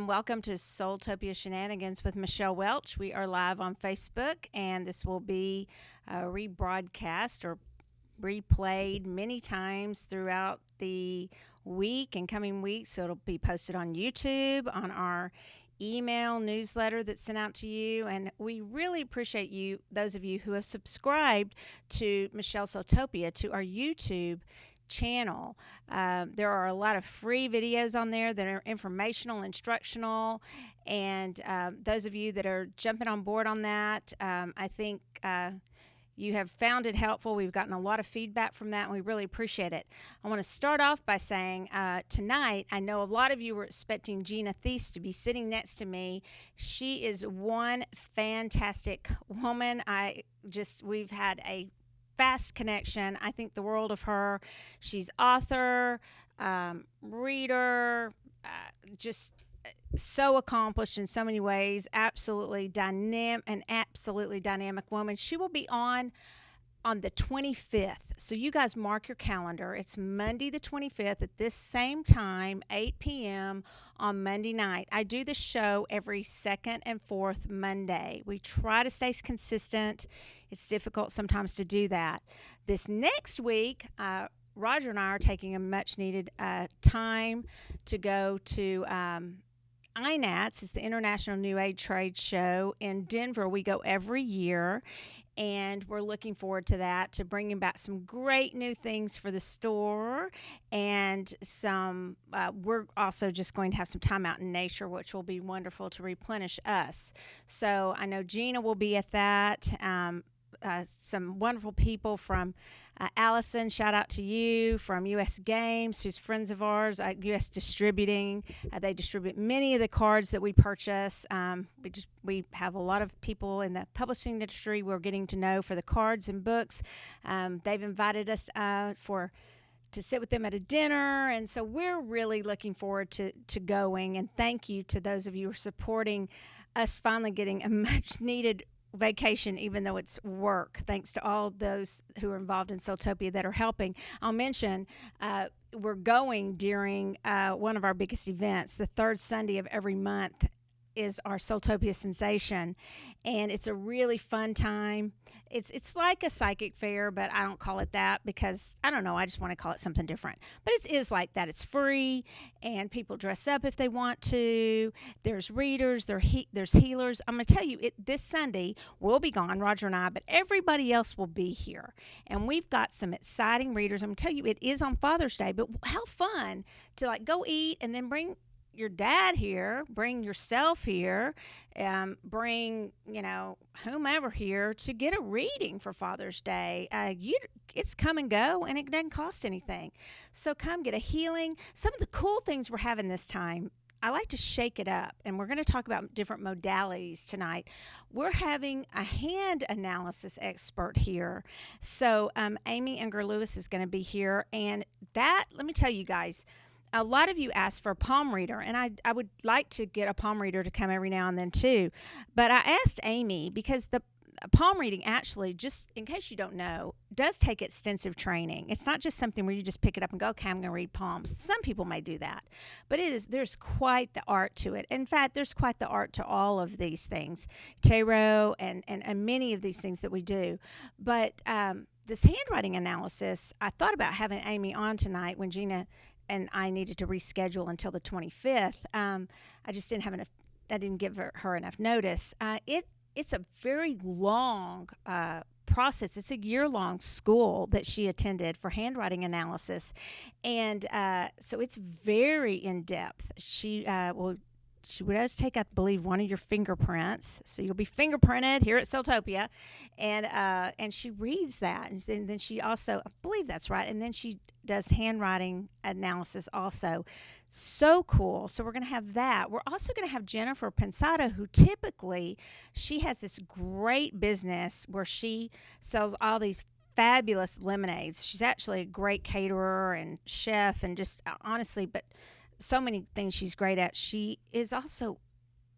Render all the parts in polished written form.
Welcome to SoulTopia Shenanigans with Michelle Welch. We are live on Facebook, and this will be rebroadcast or replayed many times throughout the week and coming weeks. So it'll be posted on YouTube, on our email newsletter that's sent out to you, and we really appreciate you, those of you who have subscribed to Michelle SoulTopia, to our YouTube channel. There are a lot of free videos on there that are informational, instructional, and those of you that are jumping on board on that, I think you have found it helpful. We've gotten a lot of feedback from that, and we really appreciate it. I want to start off by saying tonight, I know a lot of you were expecting Gina Thies to be sitting next to me. She is one fantastic woman. We've had a fast connection. I think the world of her. She's author, reader, just so accomplished in so many ways. Absolutely dynamic woman. She will be on the 25th. So you guys mark your calendar. It's Monday the 25th at this same time, 8 p.m. on Monday night. I do the show every second and fourth Monday. We try to stay consistent. It's difficult sometimes to do that. This next week, Roger and I are taking a much-needed time to go to INATS. It's the International New Age Trade Show in Denver. We go every year, and we're looking forward to that, to bringing back some great new things for the store, and we're also just going to have some time out in nature, which will be wonderful to replenish us. So I know Gina will be at that. Some wonderful people from Allison, shout out to you, from U.S. Games, who's friends of ours, U.S. Distributing. They distribute many of the cards that we purchase. We have a lot of people in the publishing industry we're getting to know for the cards and books. They've invited us to sit with them at a dinner, and so we're really looking forward to going. And thank you to those of you who are supporting us finally getting a much-needed vacation, even though it's work. Thanks to all those who are involved in SoulTopia that are helping. I'll mention we're going during one of our biggest events. The third Sunday of every month is our SoulTopia Sensation, and it's a really fun time. It's like a psychic fair, but I don't call it that because, I don't know, I just want to call it something different. But it is like that. It's free, and people dress up if they want to. There's readers, there's healers. I'm going to tell you, this Sunday, we'll be gone, Roger and I, but everybody else will be here. And we've got some exciting readers. I'm going to tell you, it is on Father's Day, but how fun to go eat and then bring your dad here, bring yourself here, bring whomever here to get a reading for Father's Day. It's come and go, and it doesn't cost anything. So come get a healing. Some of the cool things we're having this time, I like to shake it up, and we're going to talk about different modalities tonight. We're having a hand analysis expert here. So Amy Unger-Lewis is going to be here, and that, let me tell you guys, a lot of you asked for a palm reader, and I would like to get a palm reader to come every now and then too. But I asked Amy because the palm reading, actually, just in case you don't know, does take extensive training. It's not just something where you just pick it up and go, okay, I'm going to read palms. Some people may do that, but there's quite the art to it. In fact, there's quite the art to all of these things, tarot and many of these things that we do. But this handwriting analysis, I thought about having Amy on tonight when Gina and I needed to reschedule until the 25th. I just didn't have enough. I didn't give her enough notice. It's a very long process. It's a year-long school that she attended for handwriting analysis, and so it's very in-depth. She does take, I believe, one of your fingerprints, so you'll be fingerprinted here at SoulTopia, and she reads that, and then she also, I believe that's right, and then she does handwriting analysis also. So cool. So we're going to have that. We're also going to have Jennifer Pensado, who she has this great business where she sells all these fabulous lemonades. She's actually a great caterer and chef, and just honestly, but so many things she's great at. She is also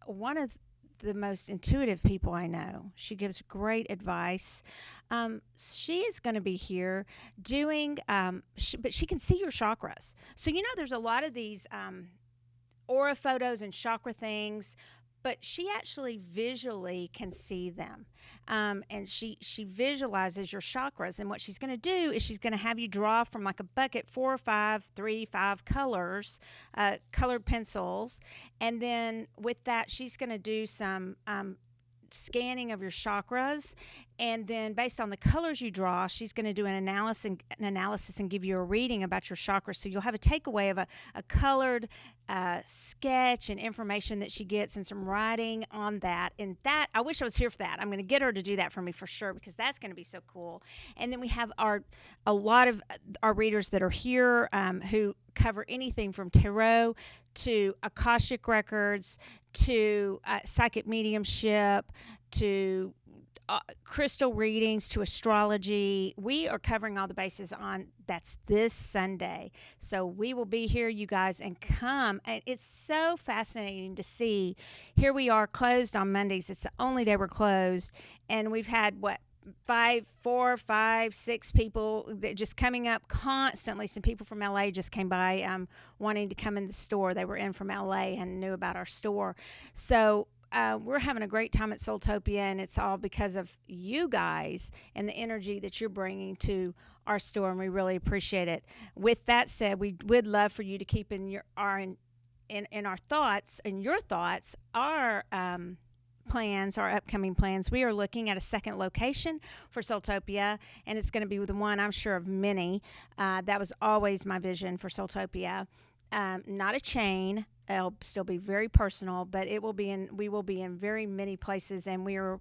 one of the most intuitive people I know. She gives great advice. She is going to be here doing, but she can see your chakras. So, there's a lot of these aura photos and chakra things, but she actually visually can see them. And she visualizes your chakras. And what she's going to do is she's going to have you draw from like a bucket 4 or 5, 3, 5 colors, colored pencils. And then with that, she's going to do some scanning of your chakras, and then based on the colors you draw, she's going to do an analysis and give you a reading about your chakras. So you'll have a takeaway of a colored sketch and information that she gets, and some writing on that. And that, I wish I was here for that. I'm going to get her to do that for me for sure, because that's going to be so cool. And then we have a lot of our readers that are here who cover anything from tarot to Akashic records to psychic mediumship to crystal readings to astrology. We are covering all the bases on that's this Sunday. So we will be here, you guys, and come. And it's so fascinating to see. Here we are closed on Mondays. It's the only day we're closed. And we've had 4, 5, 6 people that just coming up constantly. Some people from LA just came by wanting to come in the store. They were in from LA and knew about our store. So we're having a great time at SoulTopia, and it's all because of you guys and the energy that you're bringing to our store, and we really appreciate it. With that said, we would love for you to keep in our thoughts, our plans, our upcoming plans. We are looking at a second location for SoulTopia, and it's going to be the one, I'm sure, of many. That was always my vision for SoulTopia. Not a chain. It'll still be very personal, but we will be in very many places, and we are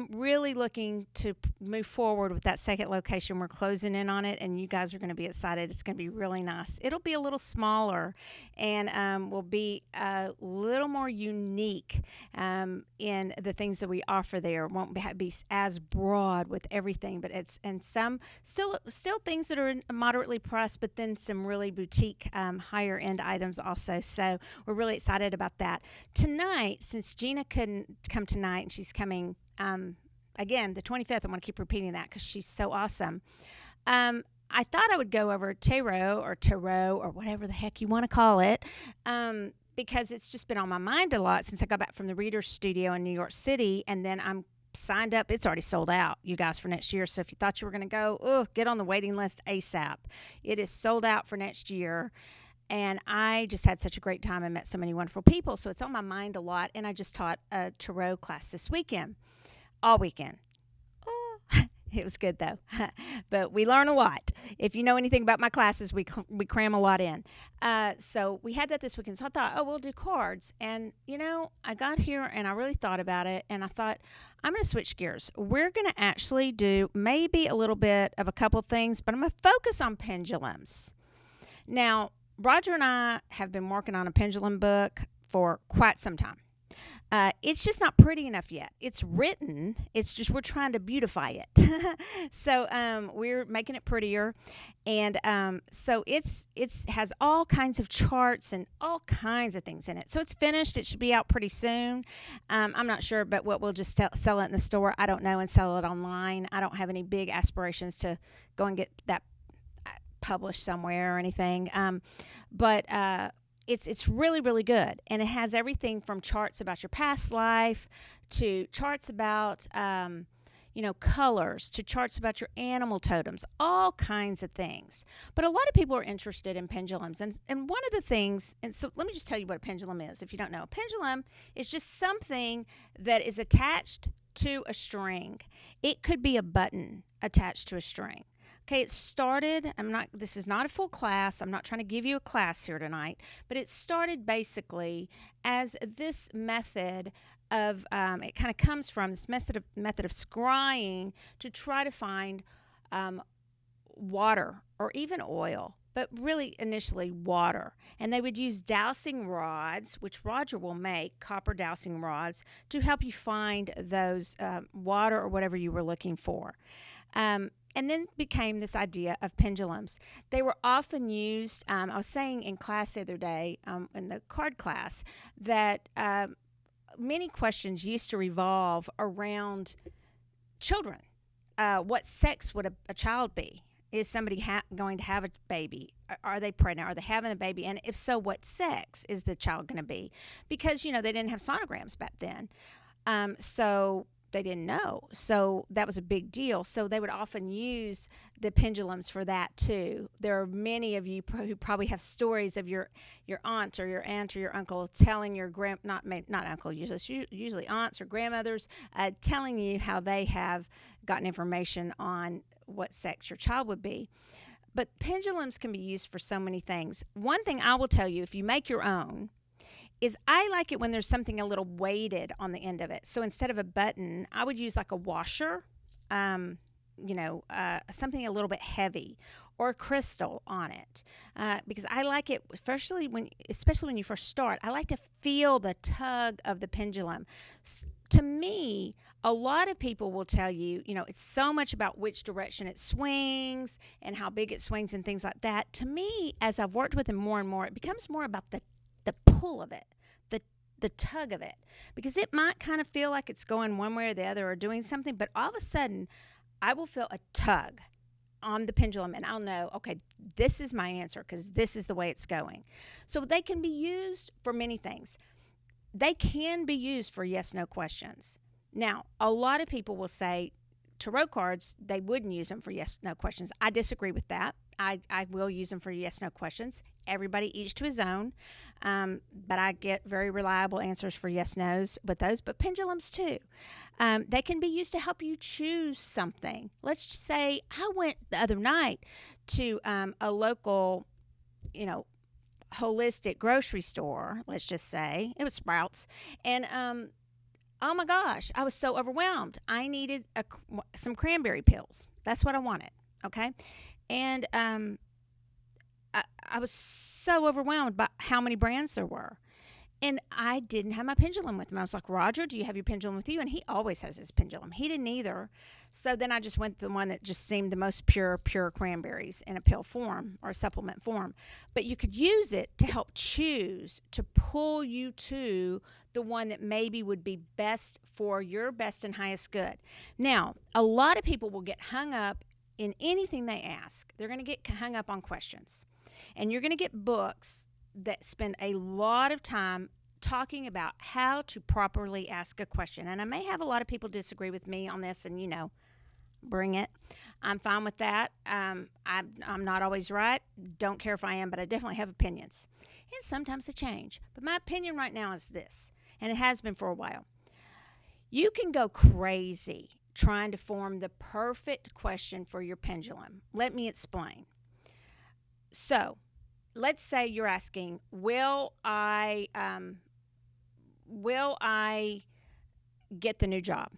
really looking to move forward with that second location. We're closing in on it, and you guys are going to be excited. It's going to be really nice. It'll be a little smaller, and will be a little more unique in the things that we offer there. It won't be as broad with everything, but some still things that are moderately priced, but then some really boutique, higher end items also. So we're really excited about that. Tonight, since Gina couldn't come tonight, and she's coming again the 25th, I want to keep repeating that because she's so awesome. I thought I would go over tarot or whatever the heck you want to call it, because it's just been on my mind a lot since I got back from the Reader's Studio in New York City, and then I'm signed up. It's already sold out, you guys, for next year. So if you thought you were going to go, get on the waiting list ASAP. It is sold out for next year. And I just had such a great time and met so many wonderful people. So it's on my mind a lot. And I just taught a tarot class this weekend, all weekend. Oh, it was good, though. But we learn a lot. If you know anything about my classes, we cram a lot in. So we had that this weekend. So I thought, we'll do cards. And, I got here and I really thought about it. And I thought, I'm going to switch gears. We're going to actually do maybe a little bit of a couple things, but I'm going to focus on pendulums. Now, Roger and I have been working on a pendulum book for quite some time. It's just not pretty enough yet. It's written. It's just we're trying to beautify it. So we're making it prettier. And so it has all kinds of charts and all kinds of things in it. So it's finished. It should be out pretty soon. I'm not sure, but we'll just sell it in the store. I don't know, and sell it online. I don't have any big aspirations to go and get that published somewhere or anything, but it's really, really good, and it has everything from charts about your past life to charts about colors to charts about your animal totems, all kinds of things. But a lot of people are interested in pendulums, and one of the things, and so let me just tell you what a pendulum is if you don't know. A pendulum is just something that is attached to a string. It could be a button attached to a string. Okay, it started, this is not a full class. I'm not trying to give you a class here tonight, but it started basically as this method of, it kind of comes from this method of scrying to try to find water or even oil, but really initially water. And they would use dowsing rods, which Roger will make, copper dowsing rods, to help you find those water or whatever you were looking for. And then became this idea of pendulums. They were often used, I was saying in class the other day, in the card class, that many questions used to revolve around children. What sex would a child be? Is somebody going to have a baby? Are they pregnant? Are they having a baby? And if so, what sex is the child going to be? Because, they didn't have sonograms back then. So they didn't know. So that was a big deal. So they would often use the pendulums for that too. There are many of you who probably have stories of your aunt or your uncle telling your not uncle, usually aunts or grandmothers, telling you how they have gotten information on what sex your child would be. But pendulums can be used for so many things. One thing I will tell you, if you make your own, is I like it when there's something a little weighted on the end of it. So instead of a button, I would use like a washer, something a little bit heavy, or a crystal on it, because I like it, especially when you first start. I like to feel the tug of the pendulum. To me, a lot of people will tell you, it's so much about which direction it swings and how big it swings and things like that. To me, as I've worked with them more and more, it becomes more about the pull of it, the tug of it, because it might kind of feel like it's going one way or the other or doing something, but all of a sudden I will feel a tug on the pendulum and I'll know, okay, this is my answer because this is the way it's going. So they can be used for many things. They can be used for yes/no questions. Now, a lot of people will say tarot cards, they wouldn't use them for yes/no questions. I disagree with that. I will use them for yes/no questions. Everybody each to his own. But I get very reliable answers for yes/nos with those. But pendulums too. They can be used to help you choose something. Let's just say I went the other night to a local, holistic grocery store. Let's just say it was Sprouts. And oh my gosh, I was so overwhelmed. I needed some cranberry pills. That's what I wanted. Okay. And I was so overwhelmed by how many brands there were. And I didn't have my pendulum with me. I was like, Roger, do you have your pendulum with you? And he always has his pendulum. He didn't either. So then I just went to the one that just seemed the most pure cranberries in a pill form or a supplement form. But you could use it to help choose, to pull you to the one that maybe would be best for your best and highest good. Now, a lot of people will get hung up in anything they ask. They're going to get hung up on questions. And you're going to get books that spend a lot of time talking about how to properly ask a question. And I may have a lot of people disagree with me on this, and bring it. I'm fine with that. I'm not always right. Don't care if I am, but I definitely have opinions. And sometimes they change. But my opinion right now is this, and it has been for a while. You can go crazy trying to form the perfect question for your pendulum. Let me explain. So, let's say you're asking, will I get the new job,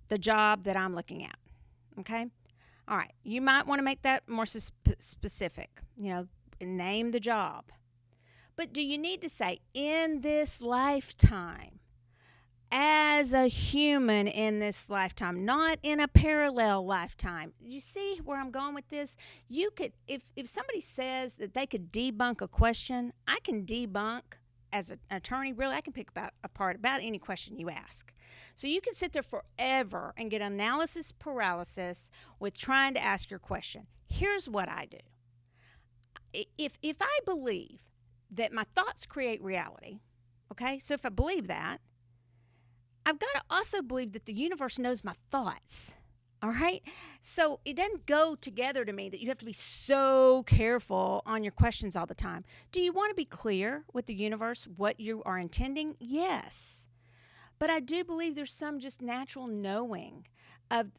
the job that I'm looking at? Okay? All right. You might want to make that more specific, name the job. But do you need to say, in this lifetime, as a human in this lifetime, not in a parallel lifetime? You see where I'm going with this? You could, if somebody says that they could debunk a question, I can debunk as an attorney. Really, I can pick apart about any question you ask. So you can sit there forever and get analysis paralysis with trying to ask your question. Here's what I do. If I believe that my thoughts create reality, okay, so if I believe that, I've got to also believe that the universe knows my thoughts, all right? So it doesn't go together to me that you have to be so careful on your questions all the time. Do you want to be clear with the universe what you are intending? Yes. But I do believe there's some just natural knowing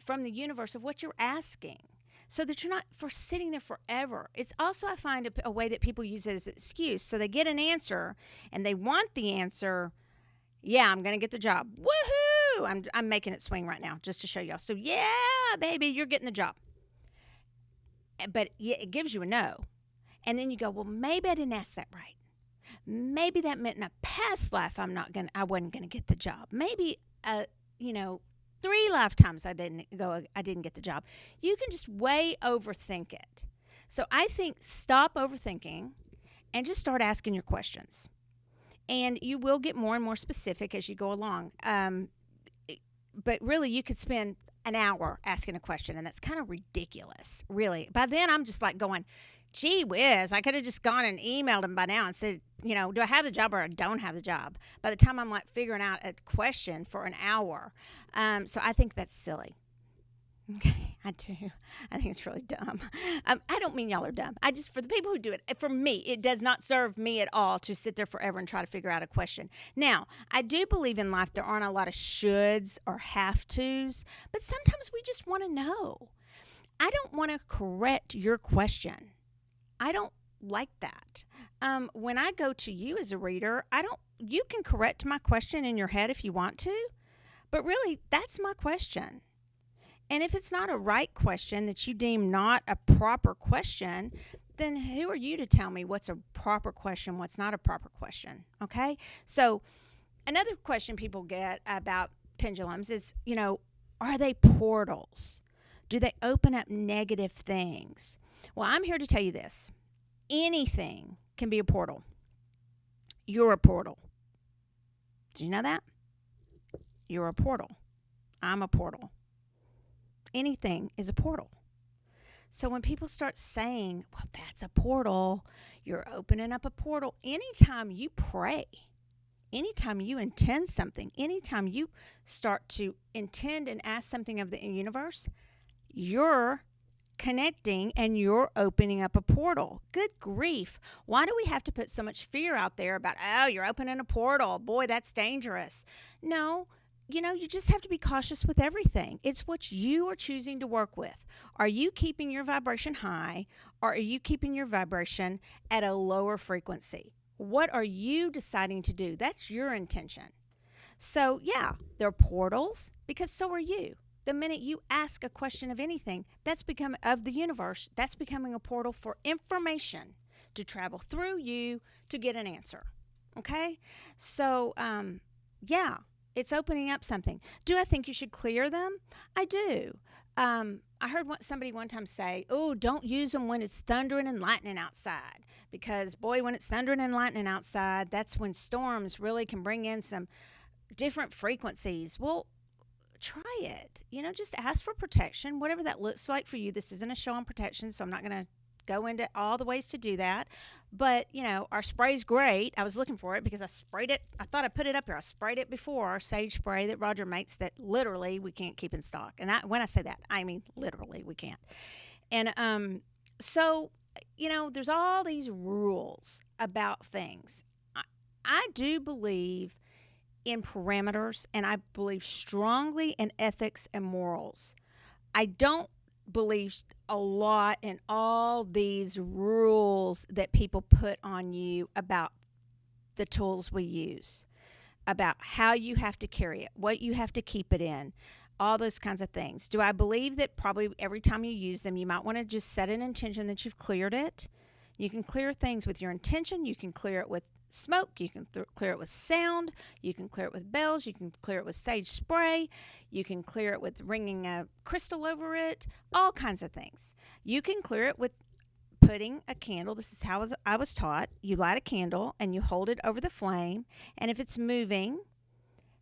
from the universe of what you're asking, so that you're not sitting there forever. It's also, I find, a way that people use it as an excuse. So they get an answer, and they want the answer. Yeah, I'm going to get the job. Woohoo! I'm making it swing right now just to show y'all. So, yeah, baby, you're getting the job. But yeah, it gives you a no. And then you go, well, maybe I didn't ask that right. Maybe that meant in a past life I wasn't going to get the job. Maybe 3 lifetimes I didn't get the job. You can just way overthink it. So I think stop overthinking and just start asking your questions. And you will get more and more specific as you go along. But really, you could spend an hour asking a question, and that's kind of ridiculous, really. By then, I'm just like going, gee whiz, I could have just gone and emailed him by now and said, do I have the job or I don't have the job? By the time I'm like figuring out a question for an hour. So I think that's silly. Okay, I do. I think it's really dumb. I don't mean y'all are dumb. For the people who do it, for me, it does not serve me at all to sit there forever and try to figure out a question. Now, I do believe in life there aren't a lot of shoulds or have tos, but sometimes we just want to know. I don't want to correct your question. I don't like that. When I go to you as a reader, you can correct my question in your head if you want to, but really, that's my question. And if it's not a right question that you deem not a proper question, then who are you to tell me what's a proper question, what's not a proper question? Okay? So another question people get about pendulums is, are they portals? Do they open up negative things? Well, I'm here to tell you this. Anything can be a portal. You're a portal. Did you know that? You're a portal. I'm a portal. Anything is a portal. So when people start saying, well, that's a portal, you're opening up a portal. Anytime you pray, anytime you intend something, anytime you start to intend and ask something of the universe, you're connecting and you're opening up a portal. Good grief. Why do we have to put so much fear out there about, oh, you're opening a portal? Boy, that's dangerous. No. You just have to be cautious with everything. It's what you are choosing to work with. Are you keeping your vibration high, or are you keeping your vibration at a lower frequency? What are you deciding to do? That's your intention. So, yeah, they're portals because so are you. The minute you ask a question of anything, of the universe, that's becoming a portal for information to travel through you to get an answer. Okay? So, yeah. It's opening up something. Do I think you should clear them? I do. I heard somebody one time say, oh, don't use them when it's thundering and lightning outside. Because, boy, when it's thundering and lightning outside, that's when storms really can bring in some different frequencies. Well, try it. Just ask for protection, whatever that looks like for you. This isn't a show on protection, so I'm not going to go into all the ways to do that. But, our spray's great. I was looking for it because I sprayed it. I thought I put it up here. I sprayed it before, our sage spray that Roger makes that literally we can't keep in stock. And when I say that, I mean literally we can't. And so, there's all these rules about things. I do believe in parameters, and I believe strongly in ethics and morals. I don't believe a lot in all these rules that people put on you about the tools we use, about how you have to carry it, what you have to keep it in, all those kinds of things. Do I believe that probably every time you use them, you might want to just set an intention that you've cleared it? You can clear things with your intention. You can clear it with smoke. You can clear it with sound. You can clear it with bells. You can clear it with sage spray. You can clear it with ringing a crystal over it. All kinds of things. You can clear it with putting a candle. This is how I was taught. You light a candle and you hold it over the flame. And if it's moving,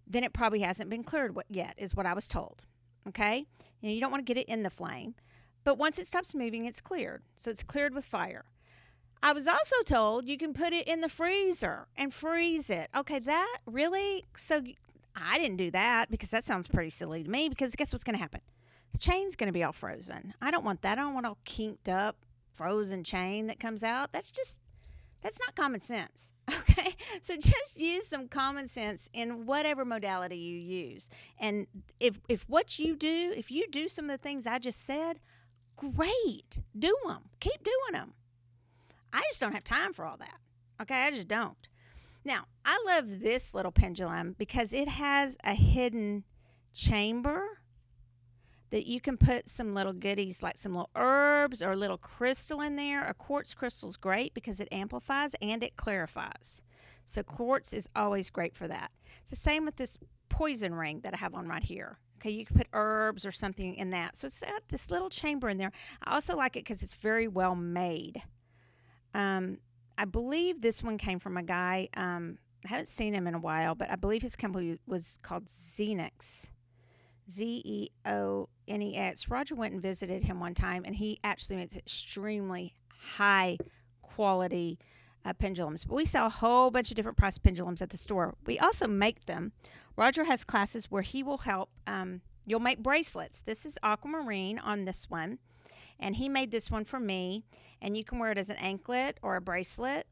then it probably hasn't been cleared yet, is what I was told. Okay? You don't want to get it in the flame. But once it stops moving, it's cleared. So it's cleared with fire. I was also told you can put it in the freezer and freeze it. Okay, that really? So I didn't do that because that sounds pretty silly to me, because guess what's going to happen? The chain's going to be all frozen. I don't want that. I don't want all kinked up, frozen chain that comes out. That's not common sense. Okay? So just use some common sense in whatever modality you use. And if you do some of the things I just said, great. Do them. Keep doing them. I just don't have time for all that. Okay, I just don't. Now, I love this little pendulum because it has a hidden chamber that you can put some little goodies like some little herbs or a little crystal in there. A quartz crystal is great because it amplifies and it clarifies. So quartz is always great for that. It's the same with this poison ring that I have on right here. Okay, you can put herbs or something in that. So it's got this little chamber in there. I also like it because it's very well made. I believe this one came from a guy, I haven't seen him in a while, but I believe his company was called Xenix. Zeonex. Roger went and visited him one time, and he actually makes extremely high quality pendulums. But we sell a whole bunch of different price pendulums at the store. We also make them. Roger has classes where he will help. You'll make bracelets. This is aquamarine on this one, and he made this one for me. And you can wear it as an anklet or a bracelet,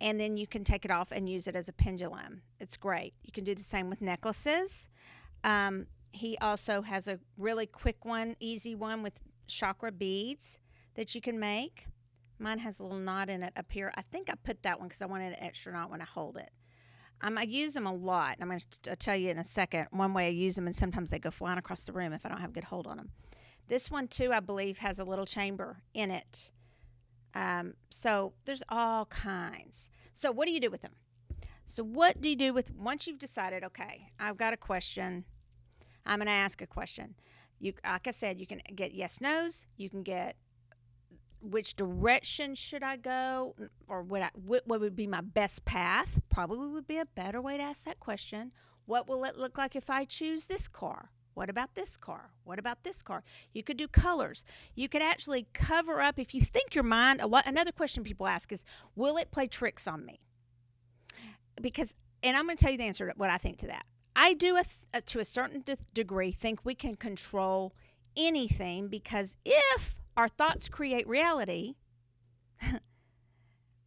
and then you can take it off and use it as a pendulum. It's great. You can do the same with necklaces. He also has a really quick one, easy one with chakra beads that you can make. Mine has a little knot in it up here. I think I put that one because I wanted an extra knot when I hold it. I use them a lot. I'm going to tell you in a second one way I use them, and sometimes they go flying across the room if I don't have a good hold on them. This one, too, I believe, has a little chamber in it. So there's all kinds. So what do you do with them? So what do you do with, once you've decided, okay, I've got a question, I'm going to ask a question. Like I said, you can get yes, no's. You can get which direction should I go, or what would be my best path? Probably would be a better way to ask that question. What will it look like if I choose this car? What about this car? What about this car? You could do colors. You could actually cover up, if you think your mind, another question people ask is, will it play tricks on me? Because, and I'm going to tell you the answer to what I think to that. I do, to a certain degree, think we can control anything, because if our thoughts create reality,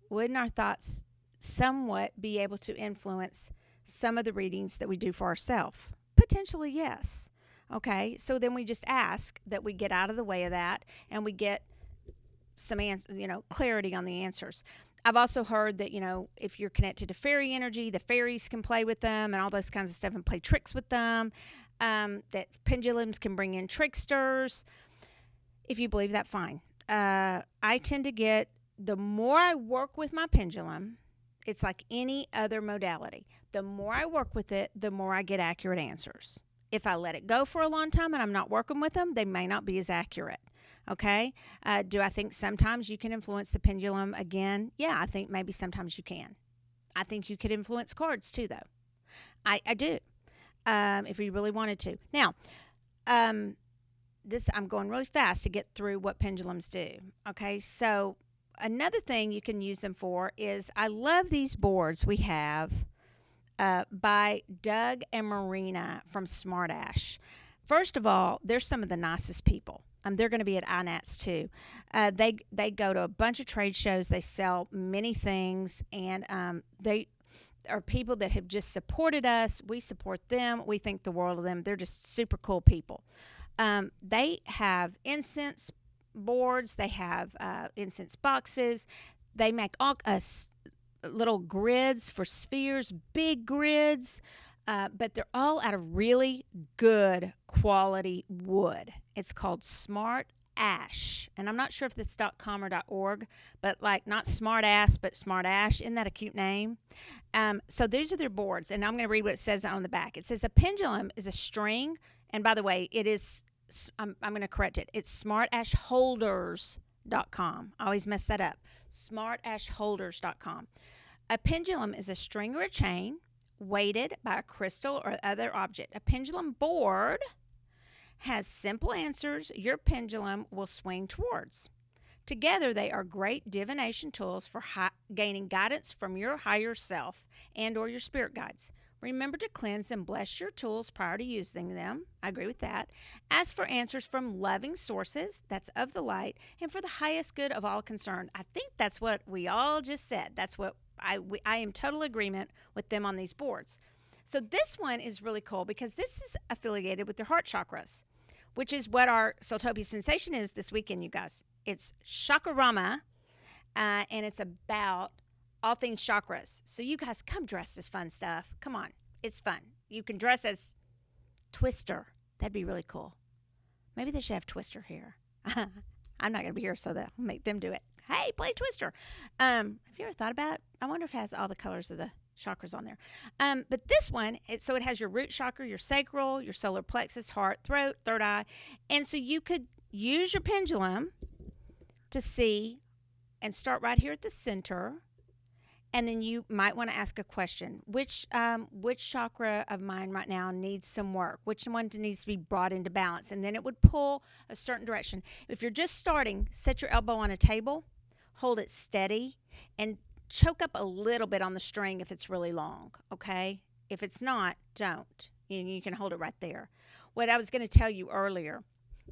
wouldn't our thoughts somewhat be able to influence some of the readings that we do for ourselves? Potentially, yes. Okay, so then we just ask that we get out of the way of that, and we get some clarity on the answers. I've also heard that, if you're connected to fairy energy, the fairies can play with them and all those kinds of stuff and play tricks with them. That pendulums can bring in tricksters. If you believe that, fine. I tend to get, the more I work with my pendulum, it's like any other modality. The more I work with it, the more I get accurate answers. If I let it go for a long time and I'm not working with them, they may not be as accurate. Okay? Do I think sometimes you can influence the pendulum again? Yeah, I think maybe sometimes you can. I think you could influence cards too, though. I do, if you really wanted to. Now, I'm going really fast to get through what pendulums do. Okay, so another thing you can use them for is, I love these boards we have by Doug and Marina from Smart Ash. First of all, they're some of the nicest people. They're going to be at INATS too. They go to a bunch of trade shows. They sell many things, and they are people that have just supported us. We support them. We think the world of them. They're just super cool people. They have incense boards. They have incense boxes. They make all little grids for spheres, big grids. But they're all out of really good quality wood. It's called Smart Ash. And I'm not sure if it's .com or .org, but like not Smart Ass, but Smart Ash. Isn't that a cute name? So these are their boards, and I'm going to read what it says on the back. It says a pendulum is a string, and by the way, it is, I'm going to correct it. It's smartashholders.com. I always mess that up. Smartashholders.com. A pendulum is a string or a chain weighted by a crystal or other object. A pendulum board has simple answers your pendulum will swing towards. Together, they are great divination tools for gaining guidance from your higher self and or your spirit guides. Remember to cleanse and bless your tools prior to using them. I agree with that. Ask for answers from loving sources, that's of the light, and for the highest good of all concerned. I think that's what we all just said. That's what I am total agreement with them on these boards. So this one is really cool because this is affiliated with their heart chakras, which is what our SoulTopia Sensation is this weekend, you guys. It's Chakrama, and it's about all things chakras. So you guys come dress as fun stuff. Come on. It's fun. You can dress as Twister. That'd be really cool. Maybe they should have Twister here. I'm not going to be here, so that I'll make them do it. Hey, play Twister. Have you ever thought about it? I wonder if it has all the colors of the chakras on there. But this one, it has your root chakra, your sacral, your solar plexus, heart, throat, third eye. And so you could use your pendulum to see and start right here at the center And then you might want to ask a question. Which chakra of mine right now needs some work? Which one needs to be brought into balance? And then it would pull a certain direction. If you're just starting, set your elbow on a table, hold it steady, and choke up a little bit on the string if it's really long, okay? If it's not, don't. You can hold it right there. What I was going to tell you earlier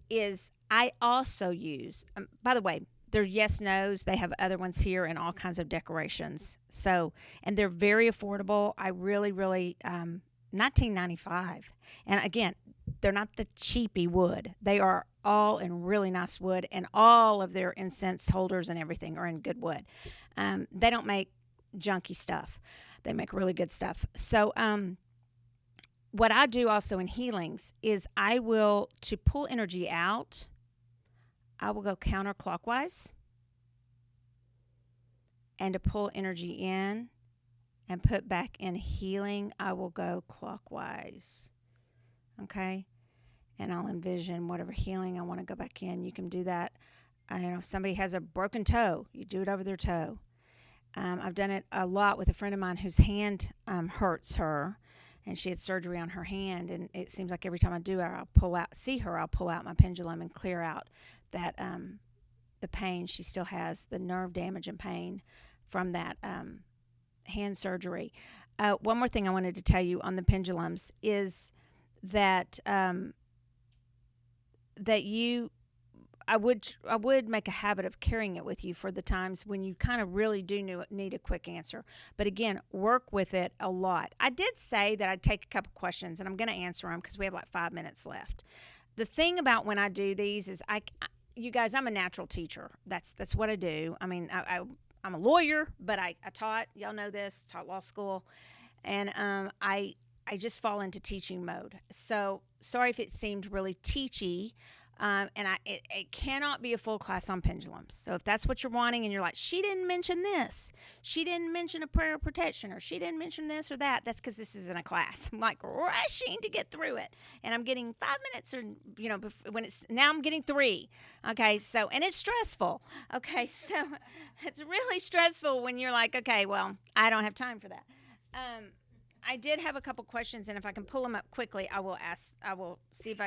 is I also use, by the way, they're yes nos. They have other ones here and all kinds of decorations. So, and they're very affordable. I really, really, $19.95. And again, they're not the cheapy wood. They are all in really nice wood, and all of their incense holders and everything are in good wood. They don't make junky stuff. They make really good stuff. So, what I do also in healings is to pull energy out, I will go counterclockwise. And to pull energy in and put back in healing, I will go clockwise. Okay? And I'll envision whatever healing I want to go back in. You can do that. If somebody has a broken toe, you do it over their toe. I've done it a lot with a friend of mine whose hand hurts her, and she had surgery on her hand, and it seems like every time I do it, I'll pull out my pendulum and clear out that the pain she still has, the nerve damage and pain from that hand surgery. One more thing I wanted to tell you on the pendulums is that I would make a habit of carrying it with you for the times when you kind of really do need a quick answer. But again, work with it a lot. I did say that I'd take a couple questions, and I'm going to answer them because we have like 5 minutes left. The thing about when I do these is you guys, I'm a natural teacher. That's what I do. I mean, I'm a lawyer, but I taught. Y'all know this. Taught law school, and I just fall into teaching mode. So sorry if it seemed really teachy. It cannot be a full class on pendulums. So if that's what you're wanting and you're like, she didn't mention this, she didn't mention a prayer of protection, or she didn't mention this or that, that's because this isn't a class. I'm like rushing to get through it. And I'm getting 5 minutes now I'm getting 3. Okay. So, and it's stressful. Okay. So it's really stressful when you're like, okay, well, I don't have time for that. I did have a couple questions, and if I can pull them up quickly, I will see if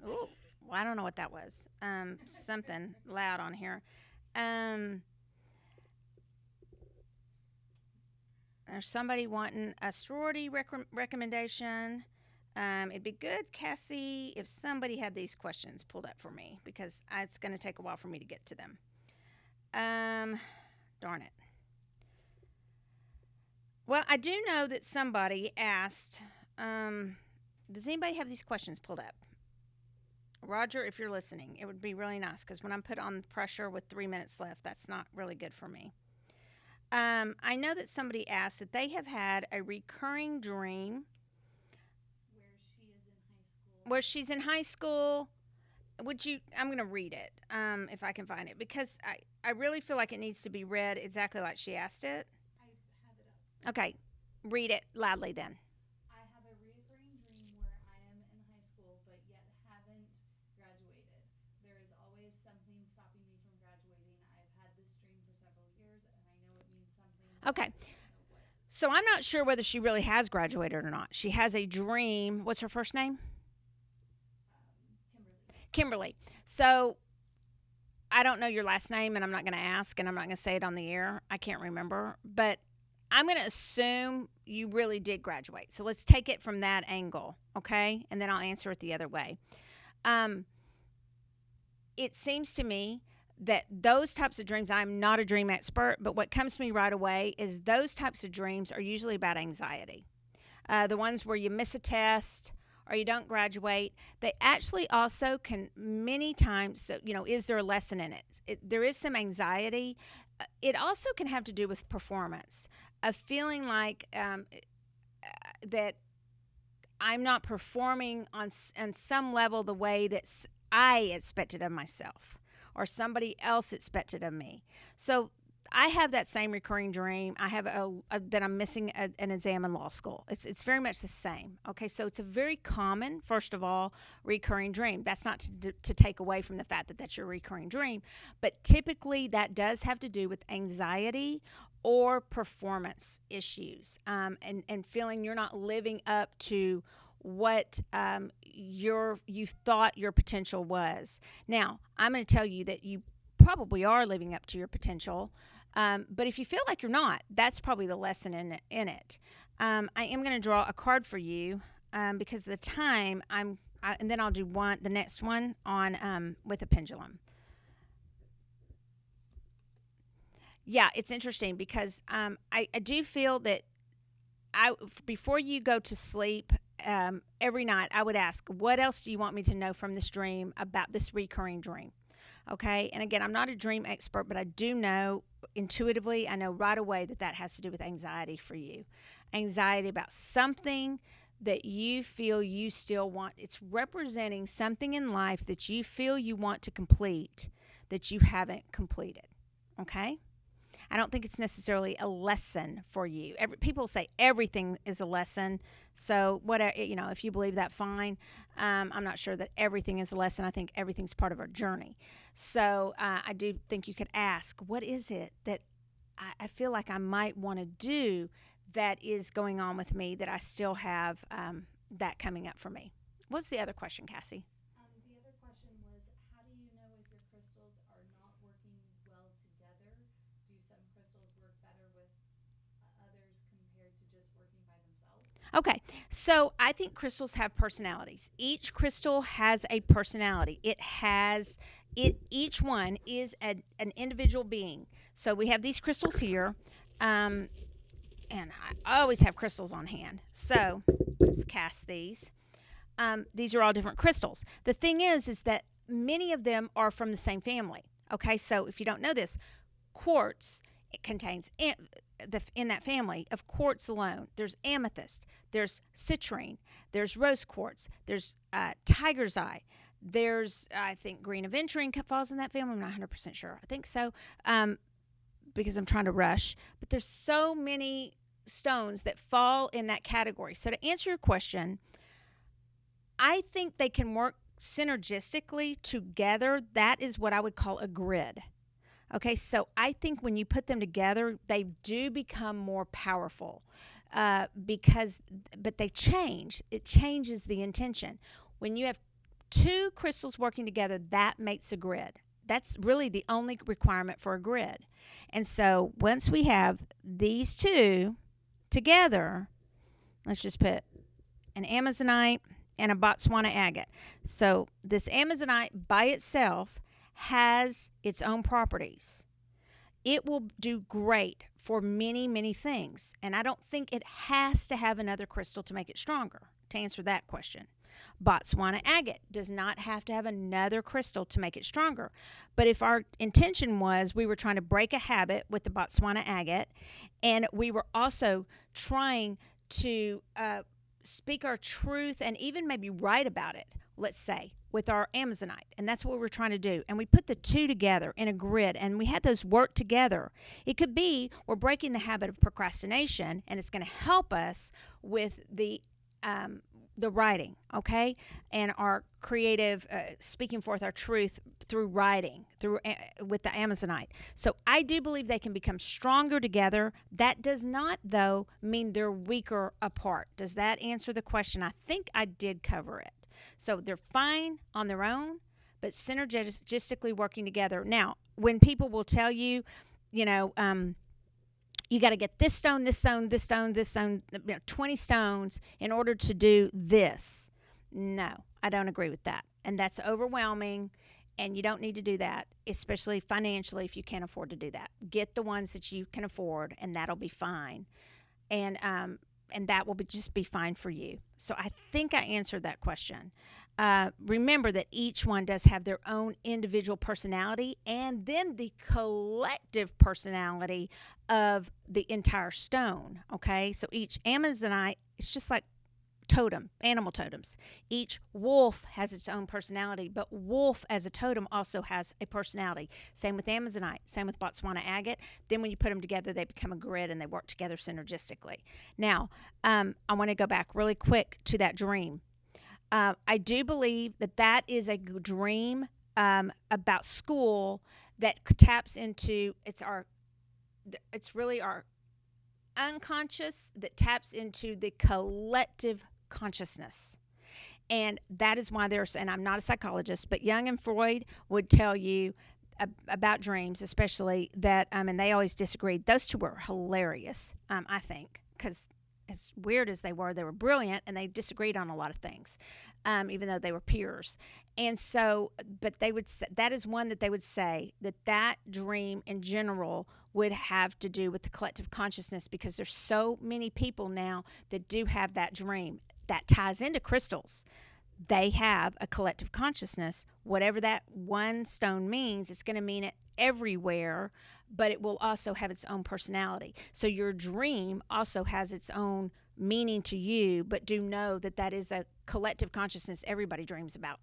ooh. Well, I don't know what that was. Something loud on here. There's somebody wanting a sorority recommendation. It'd be good, Cassie, if somebody had these questions pulled up for me, because it's going to take a while for me to get to them. Darn it. Well, I do know that somebody asked, does anybody have these questions pulled up? Roger, if you're listening, it would be really nice, because when I'm put on pressure with 3 minutes left, that's not really good for me. I know that somebody asked that they have had a recurring dream where she's in high school. I'm going to read it if I can find it, because I really feel like it needs to be read exactly like she asked it. I have it up. Okay, read it loudly then. I have a recurring dream where I am in high school but yet haven't graduated. There is always something stopping me from graduating. I've had this dream for several years, and I know it means something. Okay. So I'm not sure whether she really has graduated or not. She has a dream. What's her first name? Kimberly. So I don't know your last name, and I'm not going to ask, and I'm not going to say it on the air. I can't remember. But I'm going to assume you really did graduate. So let's take it from that angle, okay? And then I'll answer it the other way. It seems to me that those types of dreams, I'm not a dream expert, but what comes to me right away is those types of dreams are usually about anxiety. The ones where you miss a test or you don't graduate, they actually also can many times, is there a lesson in it? There is some anxiety. It also can have to do with performance, of feeling like that I'm not performing on some level the way that I expected of myself, or somebody else expected of me. So I have that same recurring dream. I have that I'm missing an exam in law school. It's very much the same. Okay, so it's a very common, first of all, recurring dream. That's not to take away from the fact that that's your recurring dream, but typically that does have to do with anxiety or performance issues, and feeling you're not living up to what you thought your potential was. Now, I'm going to tell you that you probably are living up to your potential, but if you feel like you're not, that's probably the lesson in it. I am going to draw a card for you because of the time. And then I'll do the next one on with a pendulum. Yeah, it's interesting because I do feel that before you go to sleep every night, I would ask, what else do you want me to know from this dream about this recurring dream? Okay. And again, I'm not a dream expert, but I do know intuitively, I know right away that has to do with anxiety for you. Anxiety about something that you feel you still want. It's representing something in life that you feel you want to complete that you haven't completed. Okay. I don't think it's necessarily a lesson for you. People say everything is a lesson. So, if you believe that, fine. I'm not sure that everything is a lesson. I think everything's part of our journey. So, I do think you could ask, what is it that I feel like I might want to do that is going on with me that I still have that coming up for me? What's the other question, Cassie? The other question was, how do you know if your crystals are not working well together? Do some crystals work better with others compared to just working by themselves? Okay, so I think crystals have personalities. Each crystal has a personality. Each one is an individual being. So we have these crystals here, and I always have crystals on hand. So let's cast these. These are all different crystals. The thing is that many of them are from the same family. Okay, so if you don't know this, quartz, it contains in that family of quartz alone. There's amethyst, there's citrine, there's rose quartz, there's tiger's eye. There's, I think, green aventurine falls in that family. I'm not 100% sure. I think so, because I'm trying to rush. But there's so many stones that fall in that category. So to answer your question, I think they can work synergistically together. That is what I would call a grid. Okay, so I think when you put them together, they do become more powerful but they change. It changes the intention. When you have two crystals working together, that makes a grid. That's really the only requirement for a grid. And so once we have these two together, let's just put an Amazonite and a Botswana agate. So this Amazonite by itself has its own properties. It will do great for many, many things. And I don't think it has to have another crystal to make it stronger, to answer that question. Botswana agate does not have to have another crystal to make it stronger. But if our intention was we were trying to break a habit with the Botswana agate, and we were also trying to speak our truth and even maybe write about it, let's say, with our Amazonite, and that's what we're trying to do. And we put the two together in a grid, and we had those work together. It could be we're breaking the habit of procrastination, and it's going to help us with the writing, okay, and our creative speaking forth our truth through writing, with the Amazonite. So I do believe they can become stronger together. That does not, though, mean they're weaker apart. Does that answer the question? I think I did cover it. So they're fine on their own, but synergistically working together. Now, when people will tell you, you got to get this stone, this stone, this stone, this stone, 20 stones in order to do this. No, I don't agree with that. And that's overwhelming, and you don't need to do that, especially financially if you can't afford to do that. Get the ones that you can afford, and that'll be fine. And that will just be fine for you. So I think I answered that question. Remember that each one does have their own individual personality and then the collective personality of the entire stone. Okay, so each Amazonite, it's just like animal totems. Each wolf has its own personality, but wolf as a totem also has a personality. Same with Amazonite, same with Botswana agate. Then when you put them together, they become a grid and they work together synergistically. Now, I want to go back really quick to that dream. I do believe that is a dream about school that taps into it's really our unconscious that taps into the collective consciousness. And that is why there's, and I'm not a psychologist, but Jung and Freud would tell you about dreams, especially that, and they always disagreed. Those two were hilarious, I think, because as weird as they were brilliant, and they disagreed on a lot of things, even though they were peers. And so, but they would, that is one that they would say that dream in general would have to do with the collective consciousness, because there's so many people now that do have that dream. That ties into crystals. They have a collective consciousness. Whatever that one stone means, it's going to mean it everywhere, but it will also have its own personality. So your dream also has its own meaning to you, but do know that that is a collective consciousness everybody dreams about.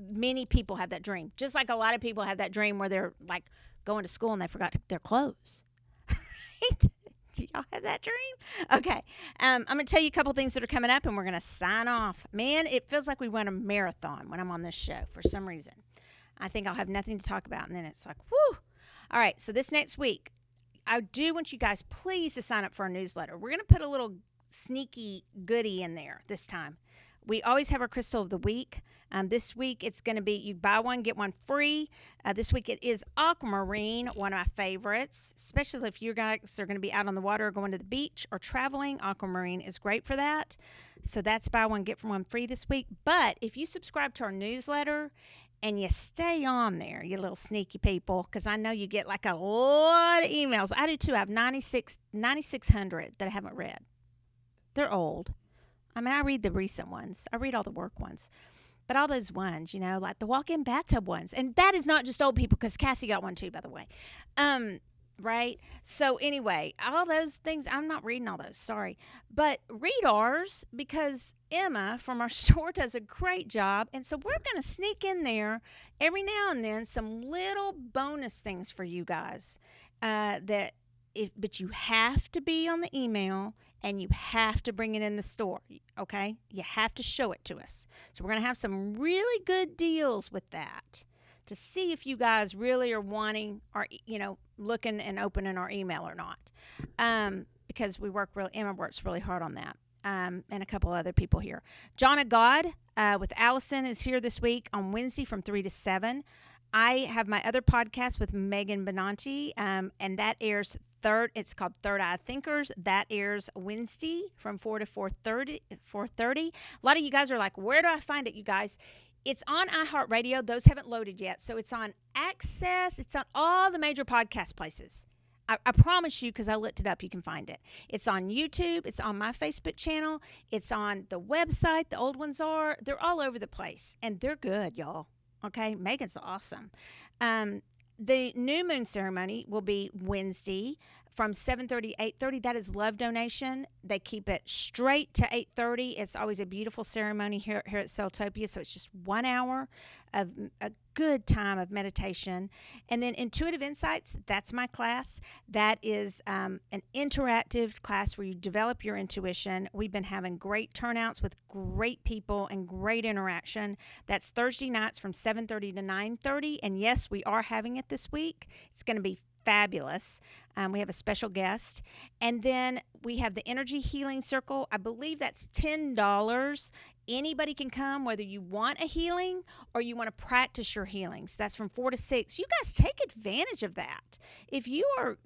Many people have that dream, just like a lot of people have that dream where they're like going to school and they forgot their clothes. Right? Do y'all have that dream? Okay. I'm going to tell you a couple things that are coming up, and we're going to sign off. Man, it feels like we run a marathon when I'm on this show for some reason. I think I'll have nothing to talk about, and then it's like, whoo. All right, so this next week, I do want you guys please to sign up for our newsletter. We're going to put a little sneaky goodie in there this time. We always have our crystal of the week. This week, it's going to be you buy one, get one free. This week, it is aquamarine, one of my favorites, especially if you guys are going to be out on the water or going to the beach or traveling. Aquamarine is great for that. So that's buy one, get one free this week. But if you subscribe to our newsletter and you stay on there, you little sneaky people, because I know you get like a lot of emails. I do too. I have 9,600 that I haven't read. They're old. I mean, I read the recent ones. I read all the work ones. But all those ones, you know, like the walk-in bathtub ones. And that is not just old people, because Cassie got one too, by the way. Right? So anyway, all those things, I'm not reading all those, sorry. But read ours, because Emma from our store does a great job. And so we're going to sneak in there every now and then some little bonus things for you guys. But you have to be on the email, and you have to bring it in the store, okay? You have to show it to us. So we're going to have some really good deals with that to see if you guys really are wanting or, looking and opening our email or not. Because Emma works really hard on that. And a couple other people here. John of God with Allison is here this week on Wednesday from 3 to 7. I have my other podcast with Megan Benanti, and that airs it's called Third Eye Thinkers. That airs Wednesday from 4 to 4:30. A lot of you guys are like, where do I find it, you guys? It's on iHeartRadio. Those haven't loaded yet. So it's on Access. It's on all the major podcast places. I promise you, because I looked it up, you can find it. It's on YouTube. It's on my Facebook channel. It's on the website. The old ones are. They're all over the place, and they're good, y'all. Okay, Megan's awesome. The new moon ceremony will be Wednesday from 7:30 to 8:30. That is love donation. They keep it straight to 8:30. It's always a beautiful ceremony here at SoulTopia. So it's just 1 hour of a good time of meditation. And then Intuitive Insights, that's my class. That is an interactive class where you develop your intuition. We've been having great turnouts with great people and great interaction. That's Thursday nights from 7:30 to 9:30. And yes, we are having it this week. It's going to be fabulous. We have a special guest. And then we have the Energy Healing Circle. I believe that's $10. Anybody can come, whether you want a healing or you want to practice your healings. That's from 4 to 6. You guys take advantage of that. If you are,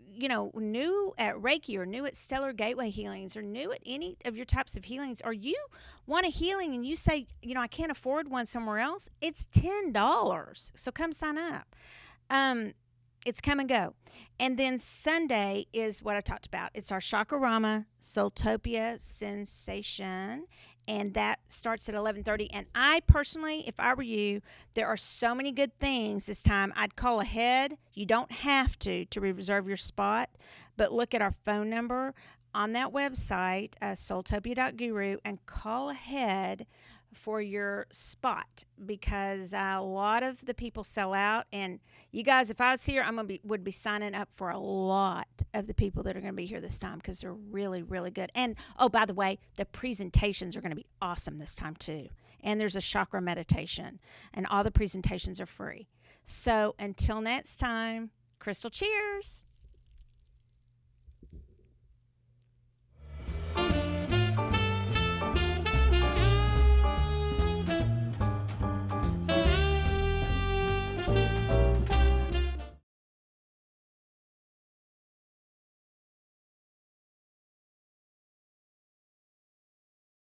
new at Reiki or new at Stellar Gateway Healings or new at any of your types of healings, or you want a healing and you say, I can't afford one somewhere else, it's $10. So come sign up. It's come and go. And then Sunday is what I talked about. It's our Chakrama SoulTopia Sensation. And that starts at 11:30. And I personally, if I were you, there are so many good things this time. I'd call ahead. You don't have to reserve your spot. But look at our phone number on that website, soultopia.guru, and call ahead for your spot, because a lot of the people sell out. And you guys, if I was here, would be signing up for a lot of the people that are going to be here this time, because they're really, really good. And by the way, the presentations are going to be awesome this time too. And there's a chakra meditation, and all the presentations are free. So until next time, crystal cheers.